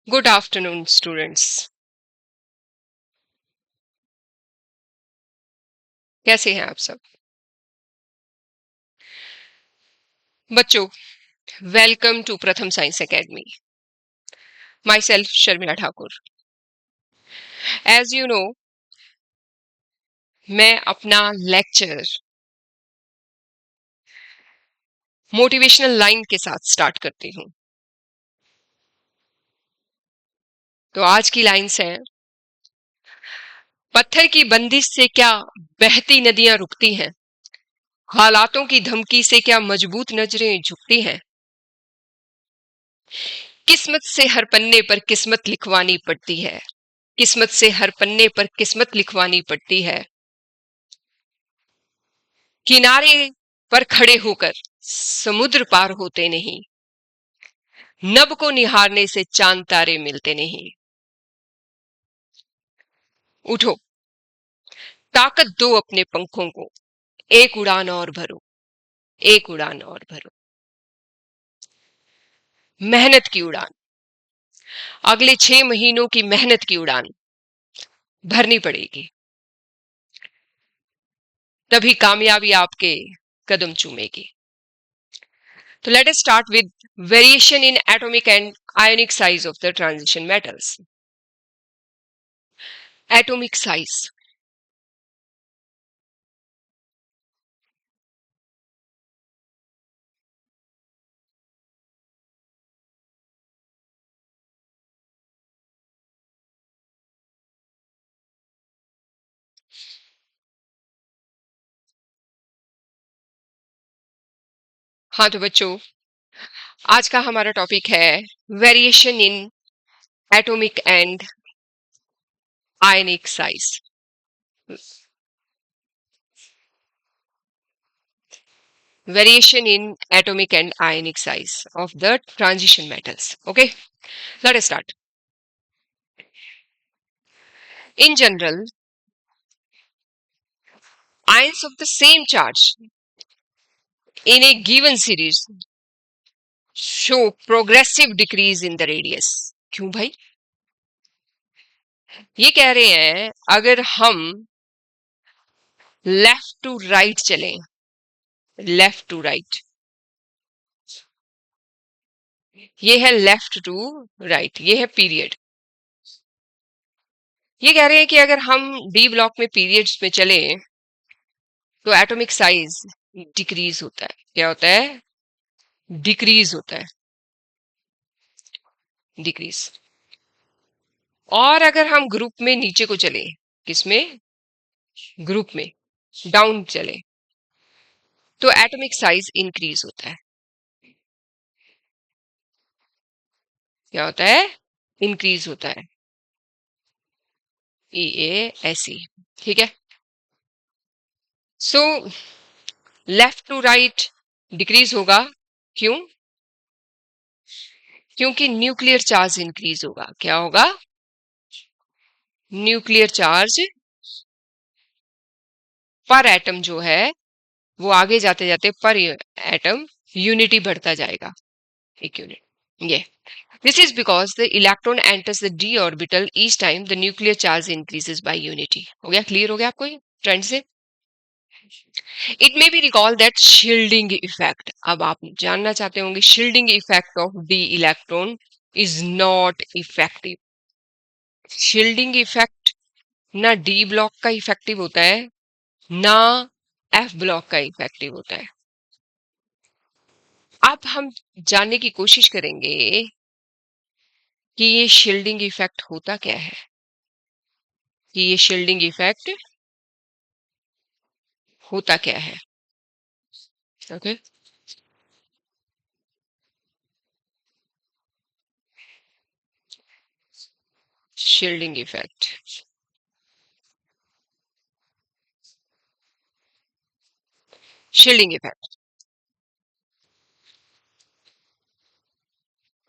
Good afternoon students. कैसे हैं आप सब बच्चों? Welcome to Pratham science academy. Myself Sharmila Thakur. As you know, मैं अपना लेक्चर मोटिवेशनल लाइन के साथ स्टार्ट करती हूँ। तो आज की लाइन्स हैं: पत्थर की बंदिश से क्या बहती नदियां रुकती हैं, हालातों की धमकी से क्या मजबूत नजरें झुकती हैं, किस्मत से हर पन्ने पर किस्मत लिखवानी पड़ती है, किस्मत से हर पन्ने पर किस्मत लिखवानी पड़ती है। किनारे पर खड़े होकर समुद्र पार होते नहीं, नभ को निहारने से चांद तारे मिलते नहीं। उठो, ताकत दो अपने पंखों को, एक उड़ान और भरो, एक उड़ान और भरो। मेहनत की उड़ान, अगले 6 महीनों की मेहनत की उड़ान भरनी पड़ेगी, तभी कामयाबी आपके कदम चूमेगी। तो let us start with variation in atomic and ionic size of the transition metals. Atomic size, हाँ तो बच्चों, आज का हमारा टॉपिक है variation in atomic and ionic size. Variation in atomic and ionic size of the transition metals. Okay, let us start. In general, ions of the same charge in a given series show progressive decrease in the radius. क्यों भाई? ये कह रहे हैं अगर हम left to right चलें, left to right, ये है लेफ्ट टू राइट, ये है पीरियड। ये कह रहे हैं कि अगर हम डी ब्लॉक में पीरियड्स में चले तो एटॉमिक साइज डिक्रीज होता है। क्या होता है? डिक्रीज होता है, डिक्रीज। और अगर हम ग्रुप में नीचे को चले, किसमें? ग्रुप में डाउन चले, तो एटॉमिक साइज इंक्रीज होता है। क्या होता है? इंक्रीज होता है, EASE। ठीक है, so left to right decrease होगा। क्यों? क्योंकि न्यूक्लियर चार्ज इंक्रीज होगा। क्या होगा? न्यूक्लियर चार्ज पर एटम जो है वो आगे जाते जाते पर एटम यूनिटी बढ़ता जाएगा, एक यूनिट। ये this is because the electron enters the d orbital each time the nuclear charge increases by unity। हो गया? क्लियर हो गया आपको ये ट्रेंड से? It may be recall that shielding effect. अब आप जानना चाहते होंगे shielding effect of D electron is not effective. Shielding effect ना डी ब्लॉक का इफेक्टिव होता है, ना एफ ब्लॉक का इफेक्टिव होता है। अब हम जानने की कोशिश करेंगे कि ये शील्डिंग इफेक्ट होता क्या है, कि ये शील्डिंग इफेक्ट होता क्या है। Okay, shielding effect. Shielding effect,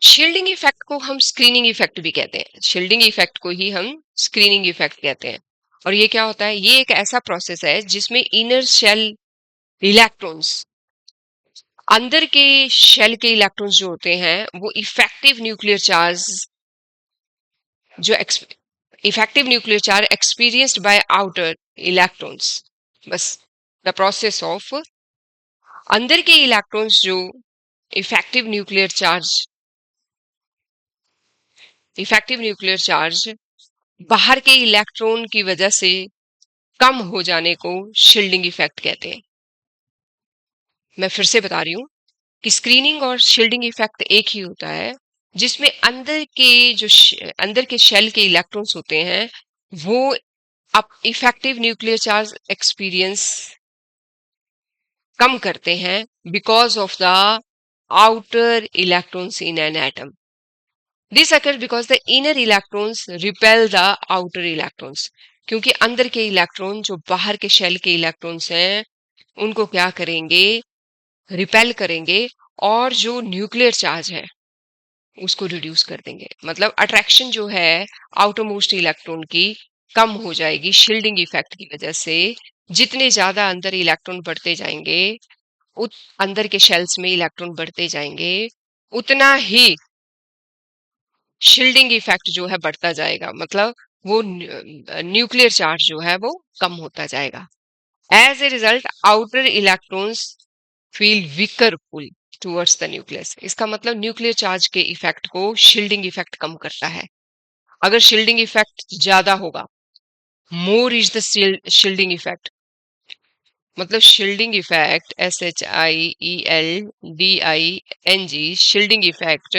shielding effect को हम स्क्रीनिंग इफेक्ट भी कहते हैं। शील्डिंग इफेक्ट को ही हम स्क्रीनिंग इफेक्ट कहते हैं। और ये क्या होता है? ये एक ऐसा प्रोसेस है जिसमें इनर शेल इलेक्ट्रॉन्स, अंदर के शेल के इलेक्ट्रॉन्स जो होते हैं वो इफेक्टिव न्यूक्लियर चार्ज जो effective nuclear charge experienced bye outer electrons, बस द प्रोसेस ऑफ अंदर के इलेक्ट्रॉन्स जो इफेक्टिव न्यूक्लियर चार्ज बाहर के इलेक्ट्रॉन की वजह से कम हो जाने को शील्डिंग इफेक्ट कहते हैं। मैं फिर से बता रही हूं कि स्क्रीनिंग और शील्डिंग इफेक्ट एक ही होता है, जिसमें अंदर के शेल के इलेक्ट्रॉन्स होते हैं वो अब इफेक्टिव न्यूक्लियर चार्ज एक्सपीरियंस कम करते हैं because of the outer electrons in an atom. This occurs because the inner electrons repel the outer electrons, क्योंकि अंदर के इलेक्ट्रॉन जो बाहर के शेल के इलेक्ट्रॉन्स हैं उनको क्या करेंगे, रिपेल करेंगे और जो न्यूक्लियर चार्ज है उसको रिड्यूस कर देंगे। मतलब अट्रैक्शन जो है आउटर मोस्ट इलेक्ट्रॉन की कम हो जाएगी शील्डिंग इफेक्ट की वजह से। जितने ज्यादा अंदर इलेक्ट्रॉन बढ़ते जाएंगे, अंदर के शेल्स में इलेक्ट्रॉन बढ़ते जाएंगे, उतना ही शील्डिंग इफेक्ट जो है बढ़ता जाएगा। मतलब वो न्यूक्लियर चार्ज जो है वो कम होता जाएगा। As a result outer electrons feel weaker pull towards the nucleus. इसका मतलब न्यूक्लियर चार्ज के इफेक्ट को शील्डिंग इफेक्ट कम करता है। अगर शील्डिंग इफेक्ट ज्यादा होगा, more is the shielding effect, मतलब shielding effect SHIELDING shielding effect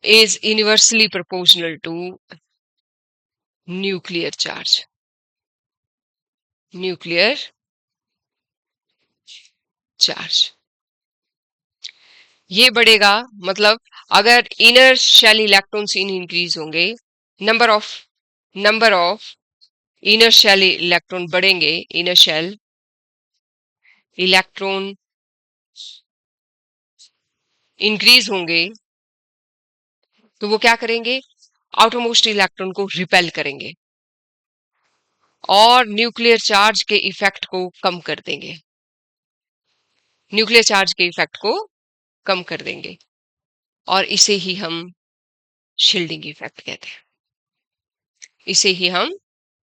is universally proportional to nuclear charge. Nuclear charge ये बढ़ेगा, मतलब अगर इनर शेल इलेक्ट्रॉन्स इंक्रीज होंगे, number of inner shell electron बढ़ेंगे, इनर शेल इलेक्ट्रॉन इंक्रीज होंगे, तो वो क्या करेंगे, आउटरमोस्ट इलेक्ट्रॉन को रिपेल करेंगे और न्यूक्लियर चार्ज के इफेक्ट को कम कर देंगे। न्यूक्लियर चार्ज के इफेक्ट को कम कर देंगे और इसे ही हम शील्डिंग इफेक्ट कहते हैं। इसे ही हम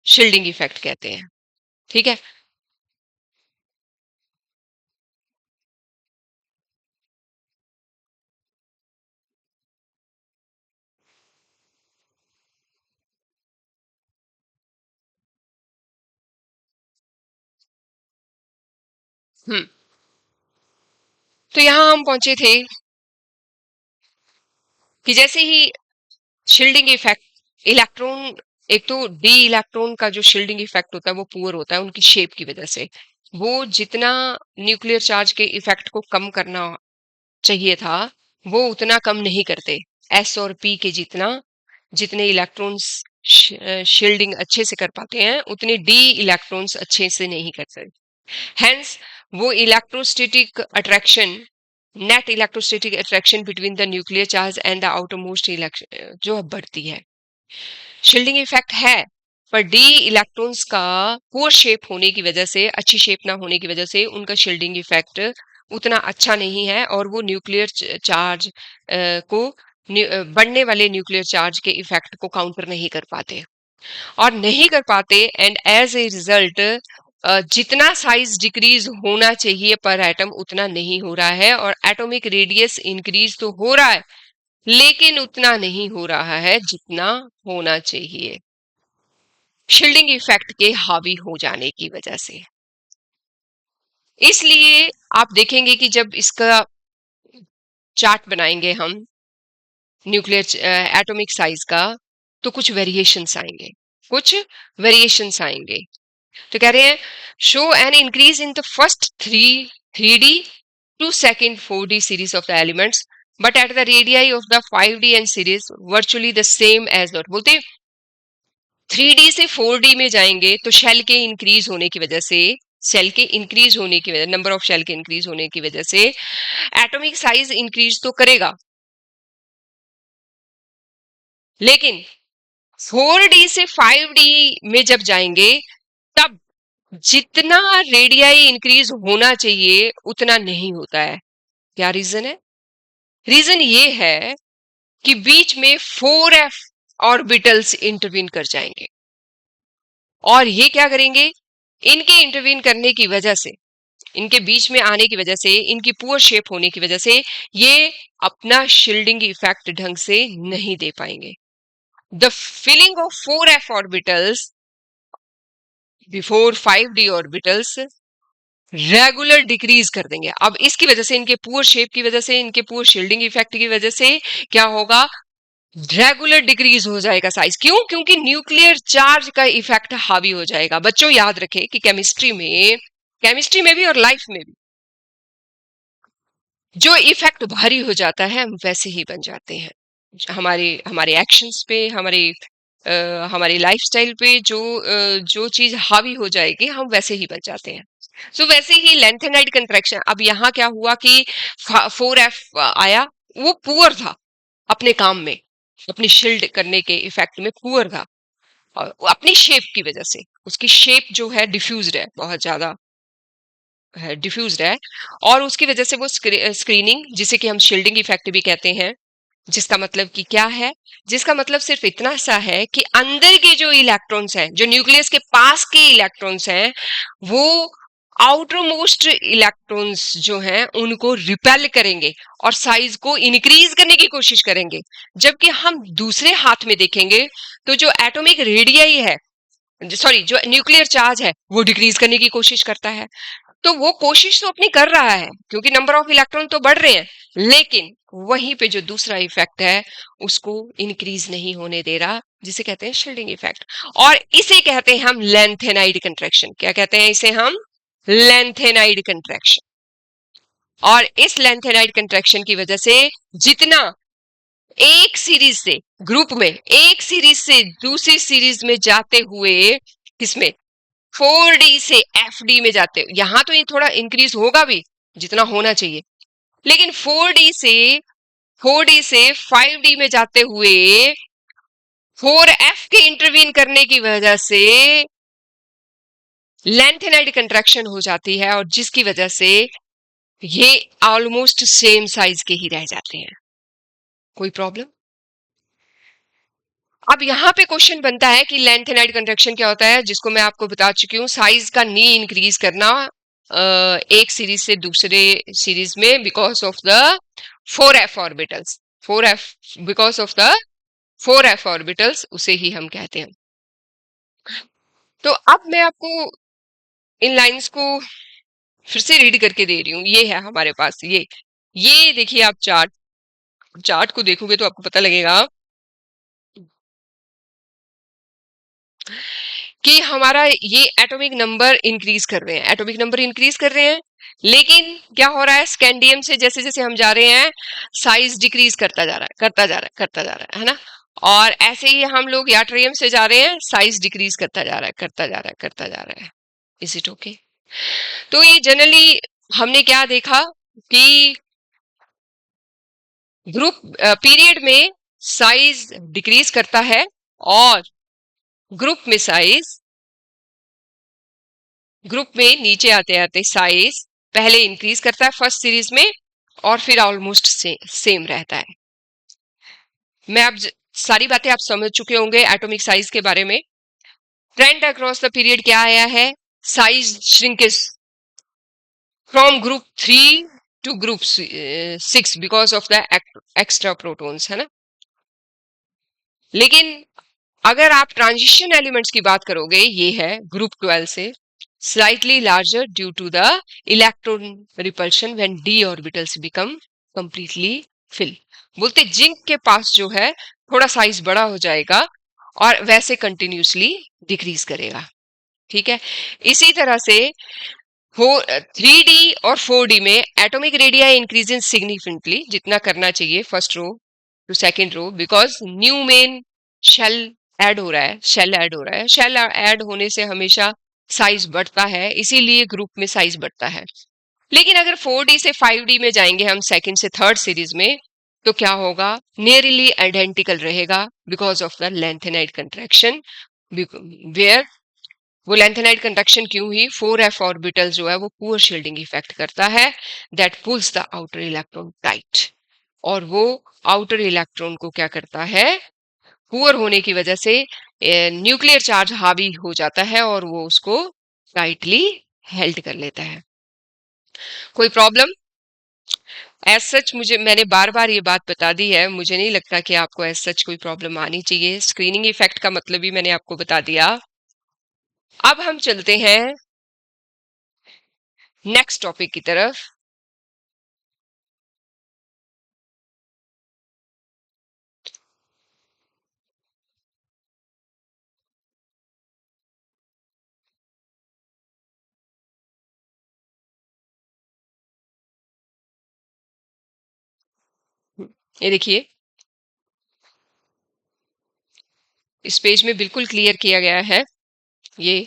शील्डिंग इफेक्ट कहते हैं। ठीक है। हम्म। तो यहां हम पहुंचे थे कि जैसे ही शील्डिंग इफेक्ट इलेक्ट्रॉन, एक तो डी इलेक्ट्रॉन का जो शील्डिंग इफेक्ट होता है वो पुअर होता है उनकी शेप की वजह से। वो जितना न्यूक्लियर चार्ज के इफेक्ट को कम करना चाहिए था वो उतना कम नहीं करते। एस और पी के जितने इलेक्ट्रॉन्स शील्डिंग अच्छे से कर पाते हैं उतने डी इलेक्ट्रॉन्स अच्छे से नहीं कर सकते। Hence, वो electrostatic attraction, net electrostatic attraction between the nuclear charge and the outermost जो अब बढ़ती है। शील्डिंग इफेक्ट है, पर डी इलेक्ट्रॉन्स का पुअर शेप होने की वजह से, अच्छी शेप ना होने की वजह से उनका शील्डिंग इफेक्ट उतना अच्छा नहीं है और वो न्यूक्लियर चार्ज को बढ़ने वाले न्यूक्लियर चार्ज के इफेक्ट को काउंटर नहीं कर पाते और नहीं कर पाते एंड एज ए रिजल्ट जितना साइज डिक्रीज होना चाहिए पर एटम उतना नहीं हो रहा है और एटॉमिक रेडियस इंक्रीज तो हो रहा है लेकिन उतना नहीं हो रहा है जितना होना चाहिए, शील्डिंग इफेक्ट के हावी हो जाने की वजह से। इसलिए आप देखेंगे कि जब इसका चार्ट बनाएंगे हम न्यूक्लियर एटॉमिक साइज का तो कुछ वेरिएशंस आएंगे, कुछ वेरिएशंस आएंगे। तो कह रहे हैं show an increase in the first three D to second 4D series of the elements but at the radii of the 5D and series virtually the same as not. बोलते 3D से 4D में जाएंगे तो shell के increase होने की वजह से, सेल के इंक्रीज होने की वजह, नंबर ऑफ शेल के इंक्रीज होने की वजह से एटॉमिक साइज इंक्रीज तो करेगा, लेकिन 4D से 5D में जब जाएंगे तब जितना रेडियाई इंक्रीज होना चाहिए उतना नहीं होता है। क्या रीजन है? रीजन ये है कि बीच में 4f ऑर्बिटल्स इंटरवीन कर जाएंगे, और ये क्या करेंगे, इनके इंटरवीन करने की वजह से, इनके बीच में आने की वजह से, इनकी पुअर शेप होने की वजह से ये अपना शील्डिंग इफेक्ट ढंग से नहीं दे पाएंगे. The filling of 4f orbitals before 5d orbitals regular decrease कर देंगे. अब इसकी वजह से, इनके पुअर शेप की वजह से, इनके पुअर शील्डिंग इफेक्ट की वजह से क्या होगा, रेगुलर डिक्रीज हो जाएगा साइज. क्यों? क्योंकि न्यूक्लियर चार्ज का इफेक्ट हावी हो जाएगा. बच्चों याद रखें कि केमिस्ट्री में भी और लाइफ में भी जो इफेक्ट भारी हो जाता है हम वैसे ही बन जाते हैं. हमारे हमारे एक्शंस पे, हमारी लाइफस्टाइल पे जो चीज हावी हो जाएगी हम वैसे ही बन जाते हैं. सो वैसे ही लेंथेनाइड कंट्रैक्शन. अब यहाँ क्या हुआ कि 4f आया, वो पुअर था अपने काम में, अपनी शील्ड करने के इफेक्ट में पुअर था, और अपनी शेप की वजह से उसकी शेप जो है डिफ्यूज्ड है, बहुत ज्यादा है, डिफ्यूज्ड है, और उसकी वजह से वो स्क्रीनिंग, जिसे कि हम शील्डिंग इफेक्ट भी कहते हैं, जिसका मतलब कि क्या है, जिसका मतलब सिर्फ इतना सा है कि अंदर के जो इलेक्ट्रॉन्स हैं, जो न्यूक्लियस के पास के इलेक्ट्रॉन्स हैं, वो आउटर मोस्ट इलेक्ट्रॉन्स जो हैं उनको रिपेल करेंगे और साइज को इंक्रीज करने की कोशिश करेंगे. जबकि हम दूसरे हाथ में देखेंगे तो जो एटॉमिक रेडियाई है, सॉरी, जो न्यूक्लियर चार्ज है, वो डिक्रीज करने की कोशिश करता है. तो वो कोशिश तो अपनी कर रहा है क्योंकि नंबर ऑफ इलेक्ट्रॉन तो बढ़ रहे हैं, लेकिन वहीं पे जो दूसरा इफेक्ट है उसको इंक्रीज नहीं होने दे रहा, जिसे कहते हैं शील्डिंग इफेक्ट. और इसे कहते हैं हम लेंथेनाइड कंट्रैक्शन. क्या कहते हैं इसे हम? Lanthanide contraction. और इस लेंथेनाइड कंट्रैक्शन की वजह से जितना एक सीरीज से, ग्रुप में एक सीरीज से दूसरी सीरीज में जाते हुए, किसमें, 4d से fd में जाते, यहां तो ये थोड़ा इंक्रीज होगा भी जितना होना चाहिए, लेकिन 4d से 5d में जाते हुए 4f के इंटरवीन करने की वजह से लेंथेनाइड कंट्रैक्शन हो जाती है, और जिसकी वजह से ये ऑलमोस्ट सेम साइज के ही रह जाते हैं. कोई प्रॉब्लम? अब यहाँ पे क्वेश्चन बनता है कि लेंथेनाइड कंट्रैक्शन क्या होता है, जिसको मैं आपको बता चुकी हूँ. साइज का नी इंक्रीज करना एक सीरीज से दूसरे सीरीज में because of the 4f orbitals. 4f, because of the 4f orbitals, उसे ही हम कहते हैं. तो अब मैं आपको इन लाइंस को फिर से रीड करके दे रही हूँ. ये है हमारे पास, ये देखिए, आप चार्ट को देखोगे तो आपको पता लगेगा कि हमारा ये एटॉमिक नंबर इंक्रीज कर रहे हैं, एटॉमिक नंबर इंक्रीज कर रहे हैं, लेकिन क्या हो रहा है, स्कैंडियम से जैसे जैसे हम जा रहे हैं साइज डिक्रीज करता जा रहा है, करता जा रहा है, करता जा रहा है ना. और ऐसे ही हम लोग याट्रियम से जा रहे हैं, साइज डिक्रीज करता जा रहा है, करता जा रहा है, करता जा रहा है. Is it okay? तो ये जनरली हमने क्या देखा कि ग्रुप पीरियड में साइज डिक्रीज करता है, और ग्रुप में नीचे आते आते साइज पहले इंक्रीज करता है फर्स्ट सीरीज में, और फिर ऑलमोस्ट सेम रहता है. मैं अब सारी बातें आप समझ चुके होंगे एटॉमिक साइज के बारे में. ट्रेंड अक्रॉस द पीरियड क्या आया है? Size shrinkage from group 3 to group 6 because of the extra protons, है ना. लेकिन अगर आप ट्रांजिशन एलिमेंट्स की बात करोगे, ये है ग्रुप 12 से slightly larger due to the electron repulsion when d orbitals become completely fill. बोलते जिंक के पास जो है थोड़ा साइज बड़ा हो जाएगा और वैसे कंटिन्यूसली डिक्रीज करेगा. ठीक है. इसी तरह से 3d और 4d में एटॉमिक रेडियाई इंक्रीजिंग सिग्निफिकेंटली, जितना करना चाहिए first row to second row, because new main shell add हो रहा है, शेल ऐड होने से हमेशा साइज बढ़ता है, इसीलिए ग्रुप में साइज बढ़ता है. लेकिन अगर 4d से 5d में जाएंगे हम सेकंड से थर्ड सीरीज में, तो क्या होगा, नियरली आइडेंटिकल रहेगा because of the lanthanide contraction. Where वो लेंथेनाइड कंट्रैक्शन क्यों हुई? 4f ऑर्बिटल जो है वो पुअर शील्डिंग इफेक्ट करता है, that pulls the outer electron tight. और वो आउटर इलेक्ट्रॉन को क्या करता है, पुअर होने की वजह से न्यूक्लियर चार्ज हावी हो जाता है और वो उसको टाइटली हेल्ड कर लेता है। कोई प्रॉब्लम? एज सच मैंने बार बार ये बात बता दी है, मुझे नहीं लगता कि आपको एज सच कोई प्रॉब्लम आनी चाहिए। स्क्रीनिंग इफेक्ट का मतलब भी मैंने आपको बता दिया। अब हम चलते हैं नेक्स्ट टॉपिक की तरफ। ये देखिए, इस पेज में बिल्कुल क्लियर किया गया है। ये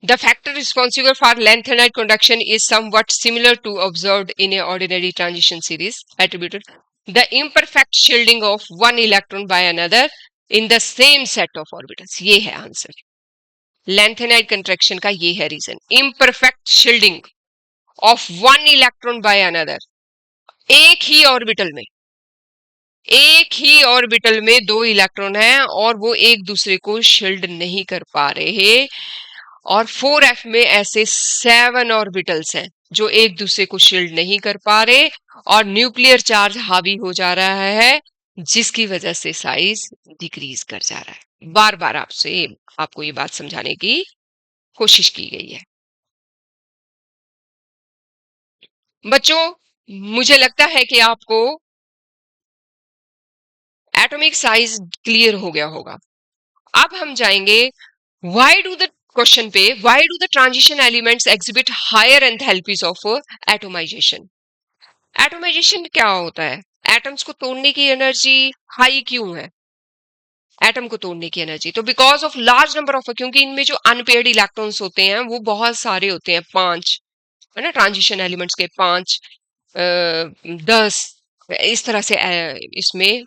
the factor responsible for lengthened conduction is somewhat similar to observed in a ordinary transition series attributed the imperfect shielding of one electron by another in the same set of orbitals। ये है answer. lengthened contraction का ये है reason, imperfect shielding of one electron by another। एक ही orbital में दो electron हैं और वो एक दूसरे को शील्ड नहीं कर पा रहे, और 4f में ऐसे 7 ऑर्बिटल्स हैं जो एक दूसरे को शील्ड नहीं कर पा रहे और न्यूक्लियर चार्ज हावी हो जा रहा है, जिसकी वजह से साइज डिक्रीज कर जा रहा है। बार बार आपको ये बात समझाने की कोशिश की गई है। बच्चों, मुझे लगता है कि आपको एटॉमिक साइज क्लियर हो गया होगा। अब हम जाएंगे व्हाई डू द क्वेश्चन पे, why do the transition elements exhibit higher enthalpies of atomization. Atomization क्या होता है? एटम्स को तोड़ने की एनर्जी हाई क्यों है? एटम को तोड़ने की एनर्जी तो because of large number of, क्योंकि इनमें जो अनपेयर्ड इलेक्ट्रॉन्स होते हैं वो बहुत सारे होते हैं, 5 है ना, ट्रांजिशन एलिमेंट्स के 5, 10, इस तरह से इसमें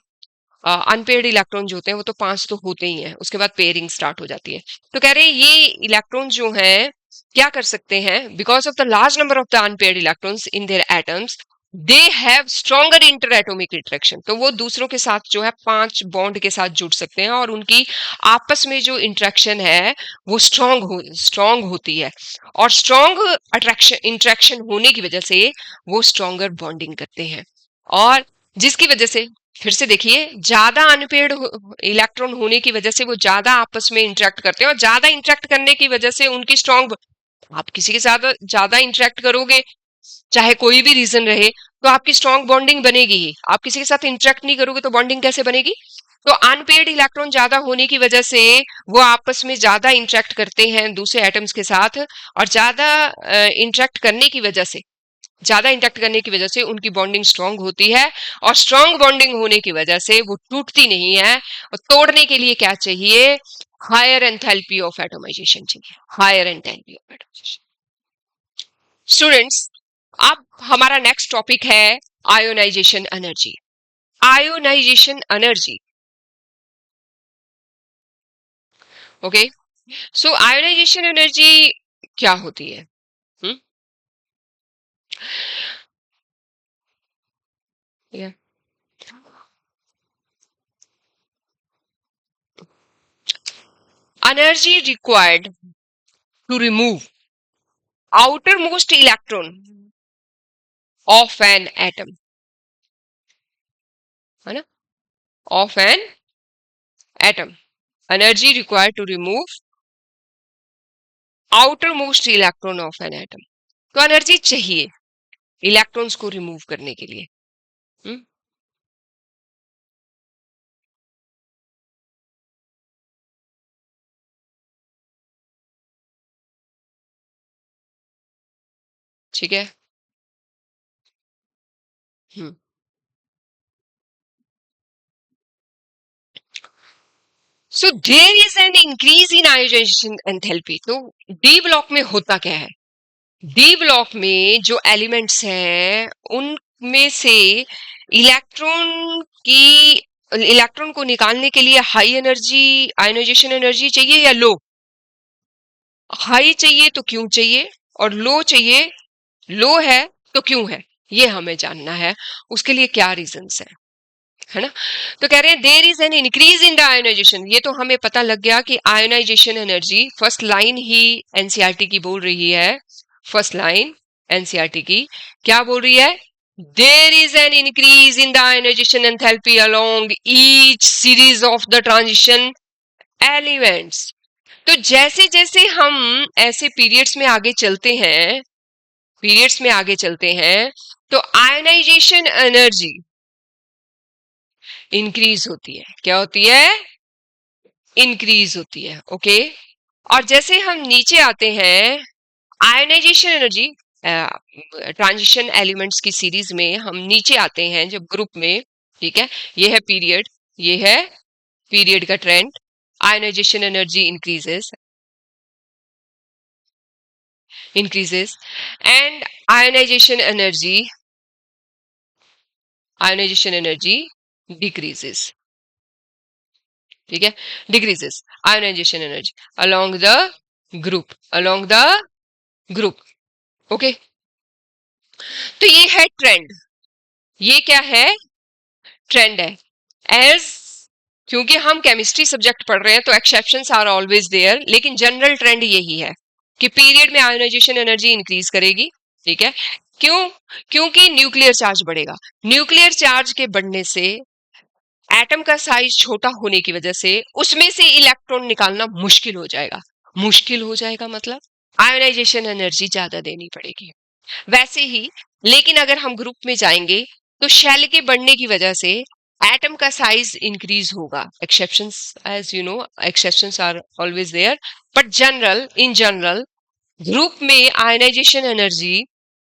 अनपेयर्ड इलेक्ट्रॉन जो होते हैं वो तो 5 तो होते ही हैं, उसके बाद पेयरिंग स्टार्ट हो जाती है। तो कह रहे हैं ये इलेक्ट्रॉन जो हैं क्या कर सकते हैं, because of the large number of the unpaired electrons in their atoms they have stronger inter atomic interaction. तो वो दूसरों के साथ जो है 5 बॉन्ड के साथ जुड़ सकते हैं और उनकी आपस में जो इंटरेक्शन है वो स्ट्रॉन्ग होती है, और स्ट्रॉन्ग अट्रैक्शन इंटरेक्शन होने की वजह से वो स्ट्रॉन्गर बॉन्डिंग करते हैं, और जिसकी वजह से फिर से देखिए ज्यादा अनपेयर्ड इलेक्ट्रॉन होने की वजह से वो ज्यादा आपस में इंटरेक्ट करते हैं, और ज्यादा इंटरेक्ट करने की वजह से उनकी स्ट्रॉन्ग, आप किसी के साथ ज्यादा इंटरेक्ट करोगे चाहे कोई भी रीजन रहे तो आपकी स्ट्रॉन्ग बॉन्डिंग बनेगी ही। आप किसी के साथ इंटरेक्ट नहीं करोगे तो बॉन्डिंग कैसे बनेगी? तो अनपेयर्ड इलेक्ट्रॉन ज्यादा होने की वजह से वो आपस में ज्यादा इंटरेक्ट करते हैं दूसरे एटम्स के साथ, और ज्यादा इंटरेक्ट करने की वजह से, ज्यादा इंटरेक्ट करने की वजह से उनकी बॉन्डिंग स्ट्रांग होती है, और स्ट्रांग बॉन्डिंग होने की वजह से वो टूटती नहीं है। और तोड़ने के लिए क्या चाहिए? हायर एंथैल्पी ऑफ एटोमाइजेशन चाहिए, higher enthalpy of atomisation. Students, अब हमारा नेक्स्ट टॉपिक है ionisation energy. Ionisation energy, okay. So ionisation energy क्या होती है? yeah. Energy required to remove outermost electron of an atom, है ना, of an atom, energy required to remove outermost electron of an atom। तो energy चाहिए electrons को remove करने के लिए। ठीक है। So there is an increase in ionization enthalpy. तो डी ब्लॉक में होता क्या है? डी ब्लॉक में जो एलिमेंट्स हैं उनमें से इलेक्ट्रॉन को निकालने के लिए हाई एनर्जी आयोनाइजेशन एनर्जी चाहिए या लो? हाई चाहिए तो क्यों चाहिए, और लो चाहिए, लो है तो क्यों है? ये हमें जानना है, उसके लिए क्या रीजंस है ना। तो कह रहे हैं there is an increase in the ionization, ये तो हमें पता लग गया कि आयोनाइजेशन एनर्जी, फर्स्ट लाइन ही एनसीईआरटी की बोल रही है, फर्स्ट लाइन एनसीईआरटी की क्या बोल रही है, there is an increase in the ionization enthalpy along each series of the transition elements. तो जैसे जैसे हम ऐसे पीरियड्स में आगे चलते हैं, पीरियड्स में आगे चलते हैं, तो आयोनाइजेशन एनर्जी इंक्रीज होती है, क्या होती है, इंक्रीज होती है। ओके, और जैसे हम नीचे आते हैं, आयोनाइजेशन एनर्जी ट्रांजिशन एलिमेंट्स की सीरीज में हम नीचे आते हैं जब ग्रुप में, ठीक है, ये है पीरियड, ये है पीरियड का trend, ionization energy increases and ionization energy decreases, ठीक है, decreases ionization energy along the group। Okay, तो ये है ट्रेंड, ये क्या है, ट्रेंड है। एज क्योंकि हम केमिस्ट्री सब्जेक्ट पढ़ रहे हैं तो एक्सेप्शंस आर ऑलवेज देयर, लेकिन जनरल ट्रेंड यही है कि पीरियड में आयोनाइजेशन एनर्जी इंक्रीज करेगी, ठीक है। क्यों, क्योंकि न्यूक्लियर चार्ज बढ़ेगा, न्यूक्लियर चार्ज के बढ़ने से एटम का साइज छोटा होने की वजह से उसमें से इलेक्ट्रॉन निकालना मुश्किल हो जाएगा, मुश्किल हो जाएगा मतलब आयोनाइजेशन एनर्जी ज्यादा देनी पड़ेगी। वैसे ही लेकिन अगर हम ग्रुप में जाएंगे तो शेल के बढ़ने की वजह से एटम का साइज इंक्रीज होगा, exceptions as you know, exceptions are always there, but in general group में आयोनाइजेशन एनर्जी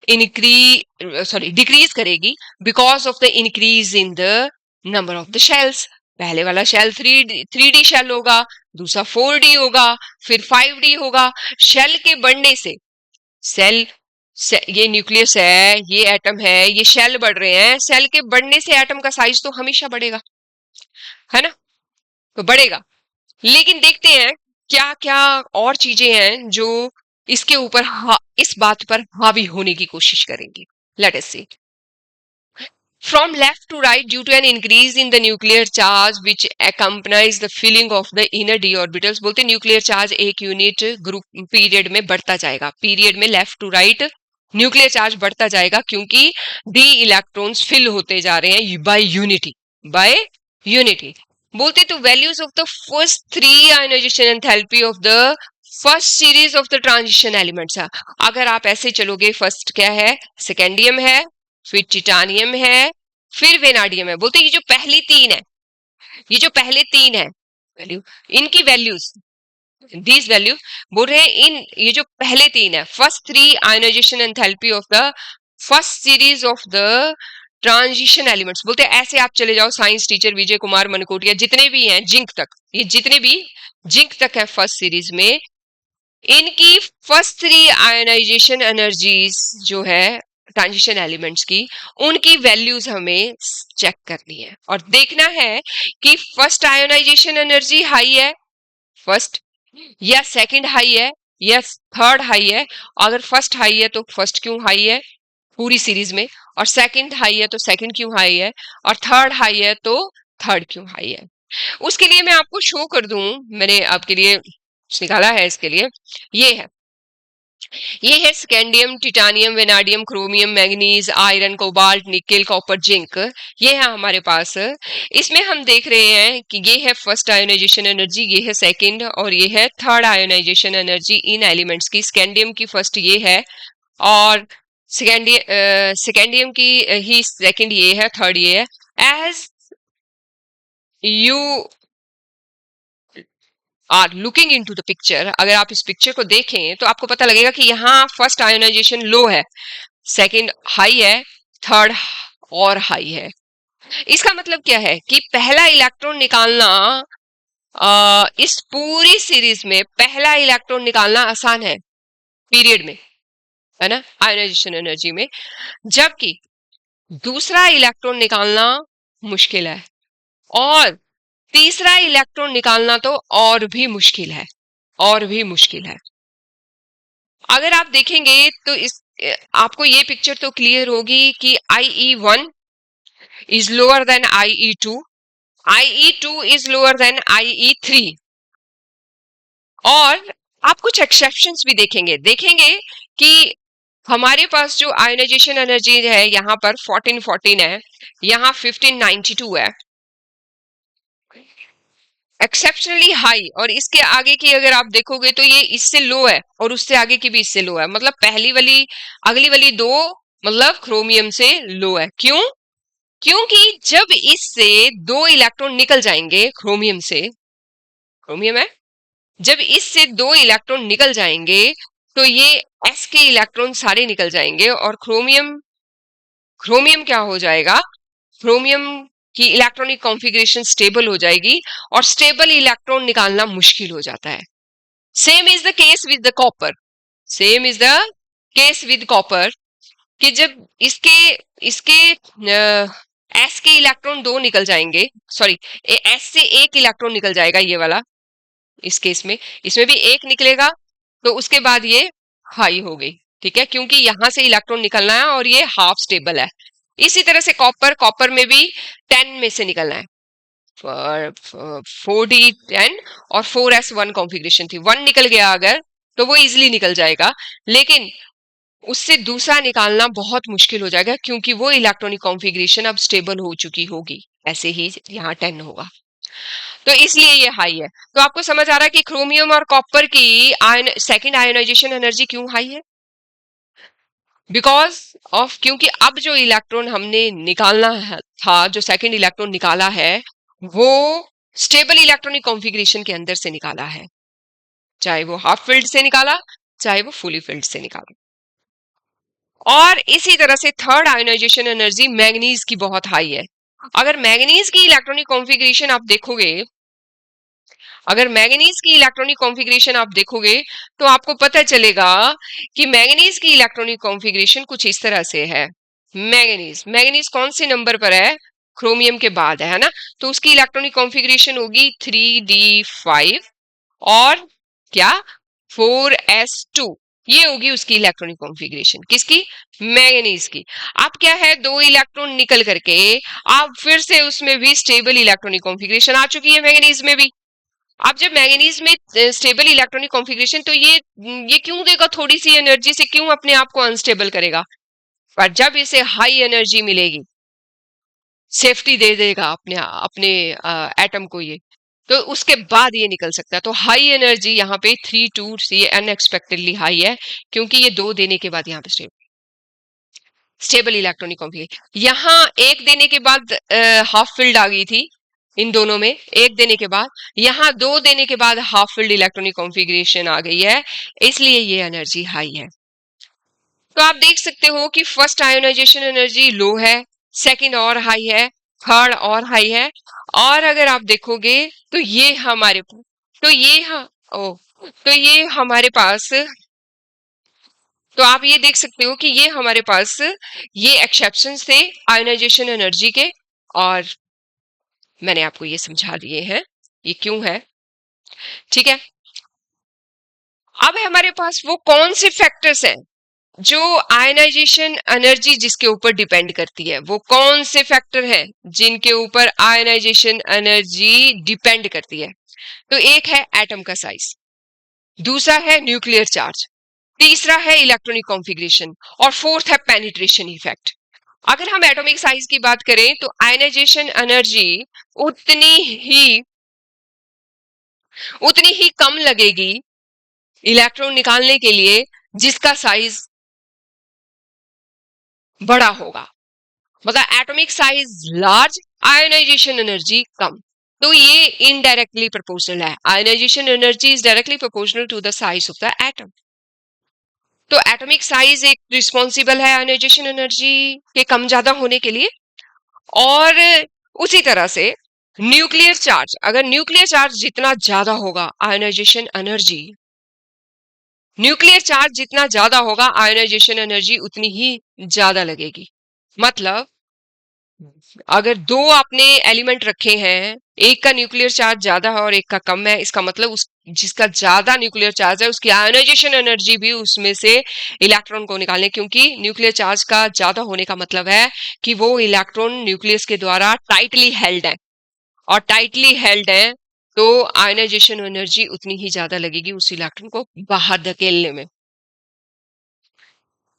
डिक्रीज करेगी because of the increase in the number of the shells. पहले वाला शेल 3D शेल होगा, दूसरा 4D होगा, फिर 5D होगा। शेल के बढ़ने से सेल ये न्यूक्लियस है, ये एटम है, ये शेल बढ़ रहे हैं, सेल के बढ़ने से एटम का साइज तो हमेशा बढ़ेगा, है ना, तो बढ़ेगा। लेकिन देखते हैं क्या क्या और चीजें हैं जो इसके ऊपर इस बात पर हावी होने की कोशिश करेंगी। Let us see, from left to right due to an increase in the nuclear charge which accompanies the filling of the inner d orbitals। बोलते न्यूक्लियर चार्ज एक यूनिट ग्रुप पीरियड में बढ़ता जाएगा, पीरियड में left to right nuclear charge बढ़ता जाएगा क्योंकि D electrons fill होते जा रहे हैं बाय यूनिटी। बोलते तो values of the first 3 ionization enthalpy of the first series of the transition elements. अगर आप ऐसे चलोगे, फर्स्ट क्या है, सेकेंडियम है, फिर टिटानियम है, फिर वेनाडियम है। बोलते ये जो पहली तीन है, ये जो पहले तीन है वैल्यू, इनकी वैल्यूज दीज वैल्यू बोल रहे हैं, इन ये जो पहले तीन है, first 3 ionization enthalpy of the first series of the transition elements. बोलते हैं ऐसे आप चले जाओ, साइंस टीचर विजय कुमार मनकोटिया जितने भी हैं, जिंक तक, ये जितने भी जिंक तक है फर्स्ट सीरीज में, इनकी फर्स्ट 3 आयोनाइजेशन एनर्जीज जो है ट्रांजिशन एलिमेंट्स की, उनकी वैल्यूज हमें चेक करनी है और देखना है कि फर्स्ट आयोनाइजेशन एनर्जी हाई है फर्स्ट, या सेकंड हाई है, या थर्ड हाई है। अगर फर्स्ट हाई है तो फर्स्ट क्यों हाई है पूरी सीरीज में, और सेकंड हाई है तो सेकंड क्यों हाई है, और थर्ड हाई है तो थर्ड क्यों हाई है। उसके लिए मैं आपको शो कर दूं, मैंने आपके लिए निकाला है इसके लिए, ये है scandium, titanium, vanadium, chromium, manganese, iron, cobalt, nickel, copper, zinc, ये है हमारे पास। इसमें हम देख रहे हैं कि ये है फर्स्ट आयोनाइजेशन एनर्जी, ये है सेकंड, और ये है third ionization energy in elements की। स्कैंडियम की फर्स्ट ये है, और सेकेंडियम की ही सेकंड ये है, थर्ड ये है। As you are looking into the picture, अगर आप इस पिक्चर को देखें तो आपको पता लगेगा कि यहाँ फर्स्ट आयोनाइजेशन लो है, सेकंड हाई है, थर्ड और हाई है। इसका मतलब क्या है कि पहला इलेक्ट्रॉन निकालना, इस पूरी सीरीज में पहला इलेक्ट्रॉन निकालना आसान है पीरियड में, है ना, आयोनाइजेशन एनर्जी में, जबकि दूसरा इलेक्ट्रॉन निकालना मुश्किल है, और तीसरा इलेक्ट्रॉन निकालना तो और भी मुश्किल है, और भी मुश्किल है। अगर आप देखेंगे तो आपको ये पिक्चर तो क्लियर होगी कि IE1 is lower than IE2, IE2 is lower than IE3, और आप कुछ एक्सेप्शंस भी देखेंगे कि हमारे पास जो आयोनाइजेशन एनर्जी है यहाँ पर 1414 है, यहाँ 1592 है, एक्सेप्शनली हाई। और इसके आगे की अगर आप देखोगे तो ये इससे लो है और उससे आगे की भी इससे लो है, मतलब पहली वाली अगली वाली दो मतलब क्रोमियम से लो है। क्यों? क्योंकि जब इससे दो इलेक्ट्रॉन निकल जाएंगे क्रोमियम से, क्रोमियम है, जब इससे दो इलेक्ट्रॉन निकल जाएंगे तो ये s के इलेक्ट्रॉन सारे निकल जाएंगे और क्रोमियम क्रोमियम क्या हो जाएगा, क्रोमियम की इलेक्ट्रॉनिक कॉन्फ़िगरेशन स्टेबल हो जाएगी और स्टेबल इलेक्ट्रॉन निकालना मुश्किल हो जाता है। Same is the case with the copper, same is the case with copper कि जब इसके इसके एस के इलेक्ट्रॉन दो निकल जाएंगे, सॉरी एस से एक इलेक्ट्रॉन निकल जाएगा ये वाला, इस केस में इसमें भी एक निकलेगा, तो उसके बाद ये हाई हो गई, ठीक है, क्योंकि यहां से इलेक्ट्रॉन निकलना है और ये हाफ स्टेबल है। इसी तरह से कॉपर में भी 10 में से निकलना है, 4D10 और 4S1 कॉन्फ़िगरेशन थी, 1 निकल गया अगर तो वो इजिली निकल जाएगा, लेकिन उससे दूसरा निकालना बहुत मुश्किल हो जाएगा क्योंकि वो इलेक्ट्रॉनिक कॉन्फ़िगरेशन अब स्टेबल हो चुकी होगी। ऐसे ही यहाँ 10 होगा, तो इसलिए ये हाई है। तो आपको समझ आ रहा है कि क्रोमियम और कॉपर की सेकेंड आयोनाइजेशन एनर्जी क्यों हाई है, बिकॉज ऑफ, क्योंकि अब जो इलेक्ट्रॉन हमने निकालना था, जो सेकेंड इलेक्ट्रॉन निकाला है वो स्टेबल इलेक्ट्रॉनिक कॉन्फ़िगरेशन के अंदर से निकाला है, चाहे वो हाफ फिल्ड से निकाला चाहे वो फुली फिल्ड से निकाला। और इसी तरह से थर्ड आयोनाइजेशन एनर्जी मैंगनीज की बहुत हाई है। अगर मैंगनीज की इलेक्ट्रॉनिक कॉन्फ़िगरेशन आप देखोगे, अगर मैंगनीज की इलेक्ट्रॉनिक कॉन्फ़िगरेशन आप देखोगे तो आपको पता चलेगा कि मैंगनीज की इलेक्ट्रॉनिक कॉन्फ़िगरेशन कुछ इस तरह से है। मैंगनीज कौन से नंबर पर है, क्रोमियम के बाद है ना, तो उसकी इलेक्ट्रॉनिक कॉन्फ़िगरेशन होगी 3D5 और क्या 4S2, ये होगी उसकी इलेक्ट्रॉनिक कॉन्फ़िगरेशन, किसकी, मैंगनीज की। अब क्या है, दो इलेक्ट्रॉन निकल करके अब फिर से उसमें भी स्टेबल इलेक्ट्रॉनिक कॉन्फ़िगरेशन आ चुकी है मैंगनीज में भी। अब जब मैंगनीज में स्टेबल इलेक्ट्रॉनिक कॉन्फ़िगरेशन, तो ये क्यों देगा, थोड़ी सी एनर्जी से क्यों अपने आप को अनस्टेबल करेगा, पर जब इसे हाई एनर्जी मिलेगी सेफ्टी दे देगा अपने अपने एटम को ये, तो उसके बाद ये निकल सकता है। तो हाई एनर्जी यहाँ पे 3 2 ये अनएक्सपेक्टेडली हाई है क्योंकि ये दो देने के बाद यहाँ पे स्टेबल इलेक्ट्रॉनिक कॉन्फ़िगरेशन, यहाँ एक देने के बाद हाफ फिल्ड आ गई थी, इन दोनों में एक देने के बाद, यहाँ दो देने के बाद हाफ फिल्ड इलेक्ट्रॉनिक कॉन्फ़िगरेशन आ गई है, इसलिए ये एनर्जी हाई है। तो आप देख सकते हो कि फर्स्ट आयोनाइजेशन एनर्जी लो है, सेकंड और हाई है, थर्ड और हाई है, और अगर आप देखोगे तो ये हमारे तो ये हाँ ओ तो ये हमारे पास, तो आप ये देख सकते हो कि ये हमारे पास ये एक्सेप्शंस थे आयोनाइजेशन एनर्जी के, और मैंने आपको ये समझा दिए हैं ये क्यों है, ठीक है। अब हमारे पास वो कौन से फैक्टर्स हैं जो आयनाइजेशन एनर्जी जिसके ऊपर डिपेंड करती है, वो कौन से फैक्टर हैं जिनके ऊपर आयनाइजेशन एनर्जी डिपेंड करती है। तो एक है एटम का साइज, दूसरा है न्यूक्लियर चार्ज, तीसरा है इलेक्ट्रॉनिक कॉन्फ़िगरेशन, और फोर्थ है पेनिट्रेशन इफेक्ट। अगर हम एटॉमिक साइज की बात करें तो आयनाइजेशन एनर्जी उतनी ही कम लगेगी इलेक्ट्रॉन निकालने के लिए जिसका साइज बड़ा होगा, मतलब atomic size large, ionisation energy कम। तो ये इनडायरेक्टली प्रोपोर्शनल है, ionisation energy is directly proportional to the size of the atom. तो एटॉमिक साइज एक रिस्पॉन्सिबल है आयोनाइजेशन एनर्जी के कम ज्यादा होने के लिए, और उसी तरह से न्यूक्लियर चार्ज, अगर न्यूक्लियर चार्ज जितना ज्यादा होगा आयोनाइजेशन एनर्जी, न्यूक्लियर चार्ज जितना ज्यादा होगा आयोनाइजेशन एनर्जी उतनी ही ज्यादा लगेगी। मतलब अगर दो आपने एलिमेंट रखे हैं, एक का न्यूक्लियर चार्ज ज्यादा है और एक का कम है, इसका मतलब उस जिसका ज्यादा न्यूक्लियर चार्ज है उसकी आयोनाइजेशन एनर्जी भी उसमें से इलेक्ट्रॉन को निकालने, क्योंकि न्यूक्लियर चार्ज का ज्यादा होने का मतलब है कि वो इलेक्ट्रॉन न्यूक्लियस के द्वारा टाइटली हेल्ड है, और टाइटली हेल्ड है तो आयोनाइजेशन एनर्जी उतनी ही ज्यादा लगेगी उस इलेक्ट्रॉन को बाहर धकेलने में।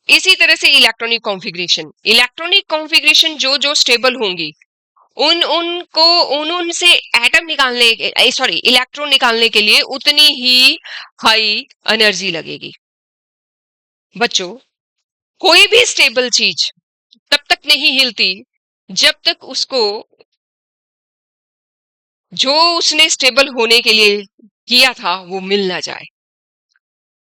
इसी तरह से इलेक्ट्रॉनिक कॉन्फ़िगरेशन जो जो स्टेबल होंगी उन से एटम निकालने, सॉरी, इलेक्ट्रॉन निकालने के लिए उतनी ही हाई एनर्जी लगेगी। बच्चों, कोई भी स्टेबल चीज तब तक नहीं हिलती जब तक उसको जो उसने स्टेबल होने के लिए किया था वो मिल ना जाए।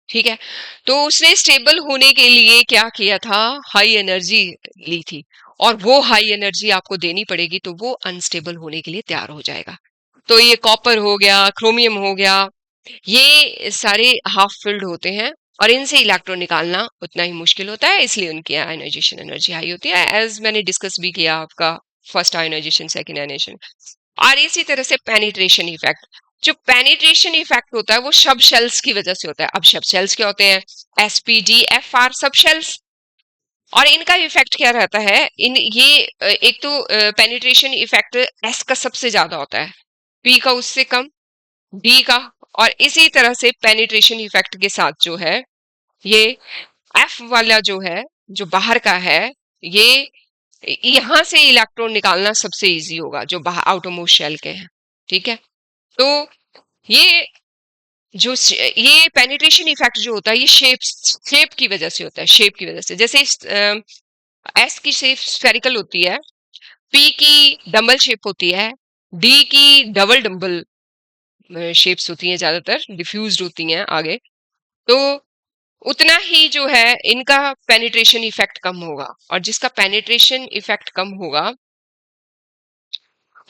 ठीक है, तो उसने स्टेबल होने के लिए क्या किया था, हाई एनर्जी ली थी, और वो हाई एनर्जी आपको देनी पड़ेगी तो वो अनस्टेबल होने के लिए तैयार हो जाएगा। तो ये कॉपर हो गया, क्रोमियम हो गया, ये सारे हाफ फिल्ड होते हैं और इनसे इलेक्ट्रॉन निकालना उतना ही मुश्किल होता है, इसलिए उनकी आयोनाइजेशन एनर्जी हाई होती है, एज मैंने डिस्कस भी किया आपका फर्स्ट आयोनाइजेशन, सेकेंड आयोनाइजेशन। और इसी तरह से पेनिट्रेशन इफेक्ट, जो पेनिट्रेशन इफेक्ट होता है वो सब शेल्स की वजह से होता है। अब सब शेल्स क्या होते हैं, SPDFR सब शेल्स, और इनका इफेक्ट क्या रहता है, इन ये एक तो पेनिट्रेशन इफेक्ट S का सबसे ज्यादा होता है, P का उससे कम, D का, और इसी तरह से पेनिट्रेशन इफेक्ट के साथ जो है ये F वाला जो है, जो बाहर का है, ये यहां से इलेक्ट्रॉन निकालना सबसे इजी होगा जो बाहर आउटरमोस्ट शेल के हैं। ठीक है, तो ये जो ये पेनिट्रेशन इफेक्ट जो होता है ये शेप की वजह से होता है, शेप की वजह से। जैसे एस की शेप स्फेरिकल होती है, पी की डबल शेप होती है, डी की डबल डबल शेप्स होती हैं, ज्यादातर डिफ्यूज्ड होती हैं आगे, तो उतना ही जो है इनका पेनिट्रेशन इफेक्ट कम होगा, और जिसका पेनिट्रेशन इफेक्ट कम होगा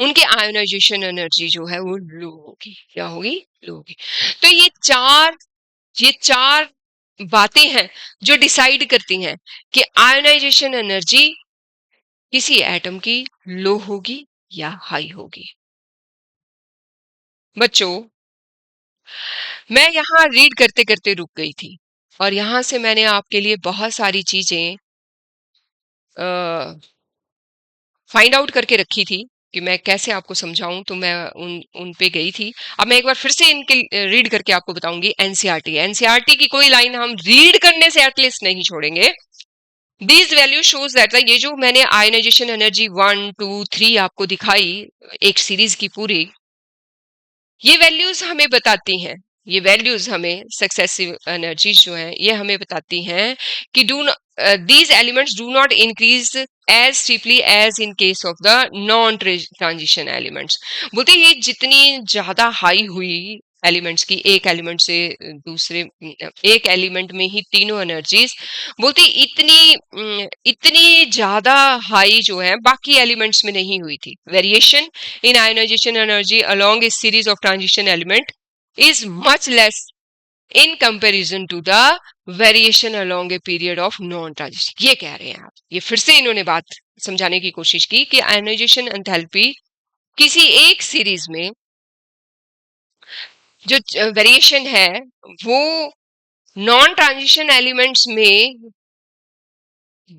उनके आयोनाइजेशन एनर्जी जो है वो लो होगी। क्या होगी? लो होगी। तो ये चार बातें हैं जो डिसाइड करती हैं कि आयोनाइजेशन एनर्जी किसी एटम की लो होगी या हाई होगी। बच्चों, मैं यहाँ रीड करते करते रुक गई थी, और यहाँ से मैंने आपके लिए बहुत सारी चीजें फाइंड आउट करके रखी थी कि मैं कैसे आपको समझाऊं, तो मैं उन पे गई थी। अब मैं एक बार फिर से इनके रीड करके आपको बताऊंगी। एनसीईआरटी की कोई लाइन हम रीड करने से एटलीस्ट नहीं छोड़ेंगे। दीज वैल्यू शोज दैट, ये जो मैंने आयोनाइजेशन एनर्जी 1 2 3 आपको दिखाई एक सीरीज की पूरी, ये वैल्यूज हमें बताती हैं, ये वैल्यूज हमें सक्सेसिव एनर्जीज जो हैं ये हमें बताती हैं कि these elements do not increase as steeply as in case of the non transition elements। बोलते ये जितनी ज्यादा हाई हुई एलिमेंट्स की, एक एलिमेंट से दूसरे, एक एलिमेंट में ही तीनों एनर्जीज, बोलते इतनी ज्यादा हाई जो है बाकी एलिमेंट्स में नहीं हुई थी। Variation in ionization energy along a series of transition element is much less in comparison to the variation along a period of non transition। ये कह रहे हैं आप, ये फिर से इन्होंने बात समझाने की कोशिश की कि आयोनाइजेशन एंथैल्पी किसी एक सीरीज में जो वेरिएशन है वो नॉन ट्रांजिशन एलिमेंट्स में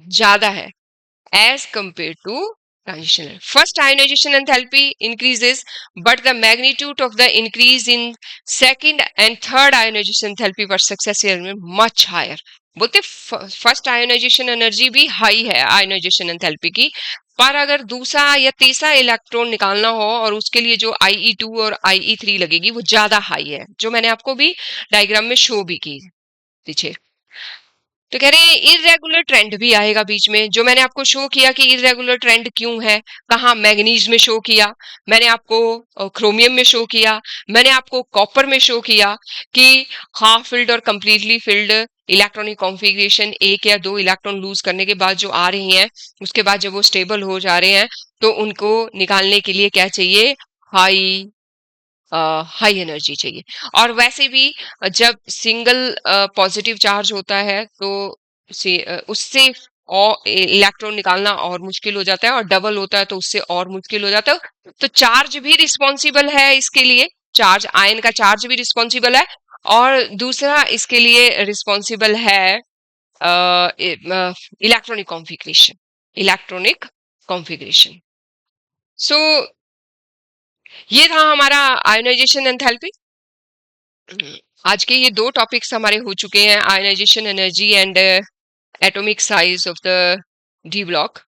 ज्यादा है as compared to transition। First ionization enthalpy increases, but the magnitude of the increase in second and third ionization enthalpy for successive element much higher। बोलते फर्स्ट आयोनाइजेशन एनर्जी भी high है ionisation enthalpy की, पर अगर दूसरा या तीसरा electron निकालना हो और उसके लिए जो IE2 और IE3 लगेगी वो ज्यादा हाई है, जो मैंने आपको भी डायग्राम में शो भी की पीछे। तो कह रहे हैं इरेगुलर ट्रेंड भी आएगा बीच में, जो मैंने आपको शो किया कि इरेगुलर ट्रेंड क्यों है, कहाँ मैग्नीज में शो किया, मैंने आपको क्रोमियम में शो किया, मैंने आपको कॉपर में शो किया कि हाफ फिल्ड और कंप्लीटली फिल्ड इलेक्ट्रॉनिक कॉन्फ़िगरेशन एक या दो इलेक्ट्रॉन लूज करने के बाद जो आ रही हैं, उसके बाद जब वो स्टेबल हो जा रहे हैं तो उनको निकालने के लिए क्या चाहिए, हाई हाई एनर्जी चाहिए। और वैसे भी जब सिंगल पॉजिटिव चार्ज होता है तो उससे इलेक्ट्रॉन निकालना और मुश्किल हो जाता है, और डबल होता है तो उससे और मुश्किल हो जाता है। तो चार्ज भी रिस्पॉन्सिबल है इसके लिए, चार्ज, आयन का चार्ज भी रिस्पॉन्सिबल है, और दूसरा इसके लिए रिस्पॉन्सिबल है इलेक्ट्रॉनिक कॉन्फ़िगरेशन, इलेक्ट्रॉनिक कॉन्फ़िगरेशन। सो ये था हमारा आयोनाइजेशन एंथैल्पी। आज के ये दो टॉपिक्स हमारे हो चुके हैं, ionization energy and atomic size of the D block.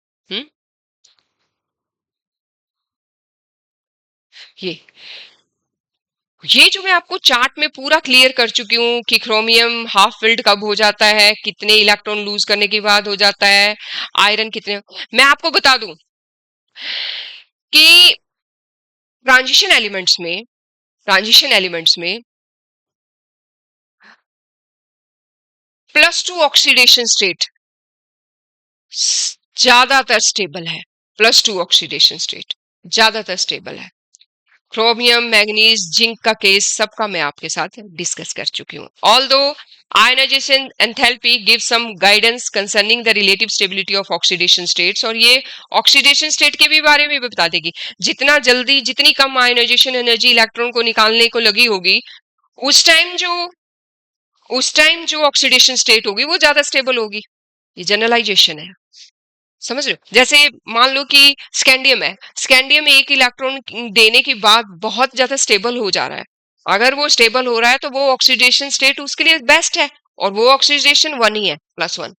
ये जो मैं आपको चार्ट में पूरा क्लियर कर चुकी हूँ कि क्रोमियम हाफ फिल्ड कब हो जाता है, कितने इलेक्ट्रॉन लूज करने के बाद हो जाता है, आयरन कितने, मैं आपको बता दूं कि ट्रांजिशन एलिमेंट्स में +2 ऑक्सीडेशन स्टेट ज्यादातर स्टेबल है। +2 ऑक्सीडेशन स्टेट ज्यादातर स्टेबल है। क्रोमियम, मैग्नीज, जिंक का केस सबका मैं आपके साथ डिस्कस कर चुकी हूँ। Although ionization enthalpy give some guidance concerning the relative stability of oxidation states, और ये ऑक्सीडेशन स्टेट के भी बारे में भी बता देगी। जितना जल्दी, जितनी कम आयनाइजेशन एनर्जी इलेक्ट्रॉन को निकालने को लगी होगी, उस टाइम जो ऑक्सीडेशन स्टेट होगी वो ज्यादा स्टेबल होगी। ये जनरलाइजेशन है, समझ रहे हो? जैसे मान लो कि स्कैंडियम है, स्कैंडियम एक इलेक्ट्रॉन देने के बाद बहुत ज्यादा स्टेबल हो जा रहा है। अगर वो स्टेबल हो रहा है तो वो ऑक्सीडेशन स्टेट उसके लिए बेस्ट है, और वो ऑक्सीडेशन 1 ही है, +1।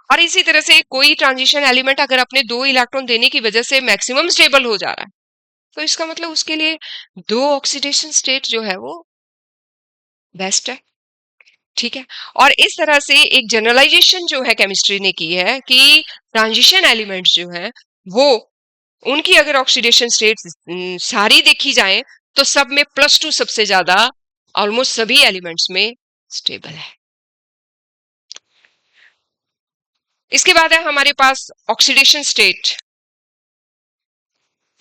और इसी तरह से कोई ट्रांजिशन एलिमेंट अगर अपने 2 इलेक्ट्रॉन देने की वजह से मैक्सिमम स्टेबल हो जा रहा है, तो इसका मतलब उसके लिए 2 ऑक्सीडेशन स्टेट जो है वो बेस्ट है। ठीक है, और इस तरह से एक जनरलाइजेशन जो है केमिस्ट्री ने की है कि ट्रांजिशन एलिमेंट्स जो है वो, उनकी अगर ऑक्सीडेशन स्टेट सारी देखी जाए तो सब में +2 सबसे ज्यादा, ऑलमोस्ट सभी एलिमेंट्स में स्टेबल है। इसके बाद है हमारे पास ऑक्सीडेशन स्टेट,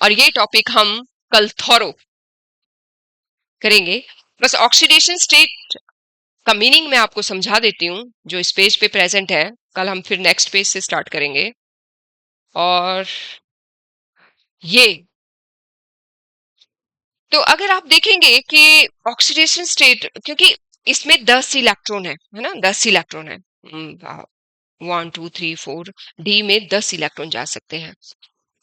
और ये टॉपिक हम कल थॉरो करेंगे। बस ऑक्सीडेशन स्टेट का मीनिंग मैं आपको समझा देती हूँ जो इस पेज पे प्रेजेंट है। कल हम फिर नेक्स्ट पेज से स्टार्ट करेंगे। और ये तो अगर आप देखेंगे कि ऑक्सीडेशन स्टेट, क्योंकि इसमें 10 इलेक्ट्रॉन है ना, 10 इलेक्ट्रॉन है, 1 2 3 4, डी में 10 इलेक्ट्रॉन जा सकते हैं।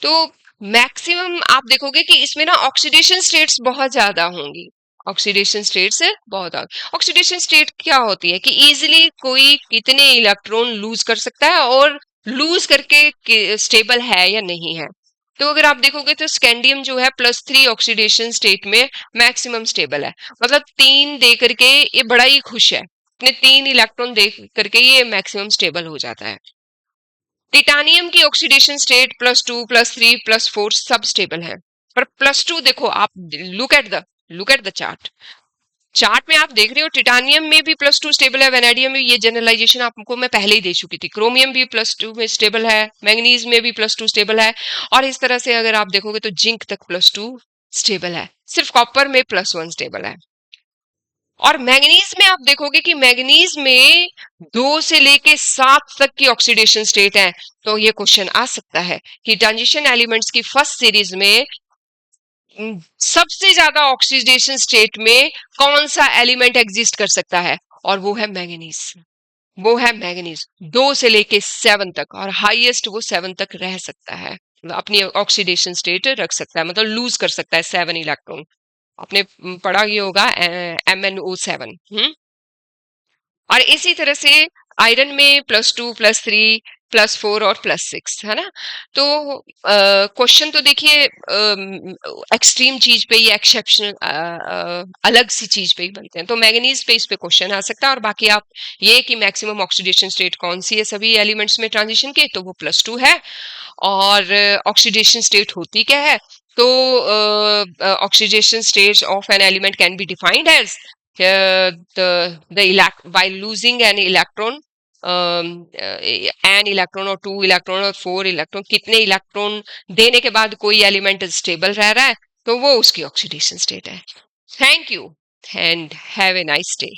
तो मैक्सिमम आप देखोगे कि इसमें ना ऑक्सीडेशन स्टेट्स बहुत ज्यादा होंगी। ऑक्सीडेशन स्टेट्स बहुत ज्यादा। ऑक्सीडेशन स्टेट क्या होती है कि इजीली कोई कितने इलेक्ट्रॉन लूज कर सकता है, और लूज करके स्टेबल है या नहीं है। तो अगर आप देखोगे तो स्कैंडियम जो है +3 ऑक्सीडेशन स्टेट में मैक्सिमम स्टेबल है, मतलब 3 दे करके ये बड़ा ही खुश है, अपने 3 इलेक्ट्रॉन दे करके ये मैक्सिमम स्टेबल हो जाता है। टिटानियम की ऑक्सीडेशन स्टेट +2, +3, +4 सब स्टेबल है, पर +2 देखो आप, लुक एट द चार्ट में आप देख रहे हो टिटानियम में भी +2 स्टेबल है, वेनेडियम में, ये जनरलाइजेशन आपको मैं पहले ही दे चुकी थी। क्रोमियम भी +2 में स्टेबल है, मैग्नीज में भी +2 स्टेबल है, और इस तरह से अगर आप देखोगे तो जिंक तक +2 स्टेबल है, सिर्फ कॉपर में +1 स्टेबल है। और मैग्नीज में आप देखोगे कि मैग्नीज में 2 से लेके 7 तक की ऑक्सीडेशन स्टेट है। तो ये क्वेश्चन आ सकता है कि ट्रांजिशन एलिमेंट्स की फर्स्ट सीरीज में सबसे ज्यादा ऑक्सीडेशन स्टेट में कौन सा एलिमेंट एग्जिस्ट कर सकता है, और वो है मैंगनीज। वो है मैंगनीज 2 से लेके 7 तक, और हाईएस्ट वो 7 तक रह सकता है, अपनी ऑक्सीडेशन स्टेट रख सकता है, मतलब लूज कर सकता है 7 इलेक्ट्रॉन। आपने पढ़ा ये होगा MnO7। और इसी तरह से आयरन में +2, +3, +4 और +6 है ना। तो क्वेश्चन तो देखिए एक्सट्रीम चीज पे या एक्सेप्शनल अलग सी चीज पे ही बनते हैं, तो मैग्नीज पे इस पे क्वेश्चन आ सकता है। और बाकी आप ये कि मैक्सिमम ऑक्सीडेशन स्टेट कौन सी है सभी एलिमेंट्स में ट्रांजिशन के, तो वो +2 है। और ऑक्सीडेशन स्टेट होती क्या है, तो oxidation state of an element can be defined as by losing an electron, an electron और 2 इलेक्ट्रॉन और 4 इलेक्ट्रॉन, कितने इलेक्ट्रॉन देने के बाद कोई एलिमेंट स्टेबल रह रहा है, तो वो उसकी ऑक्सीडेशन स्टेट है। Thank you and have a nice day.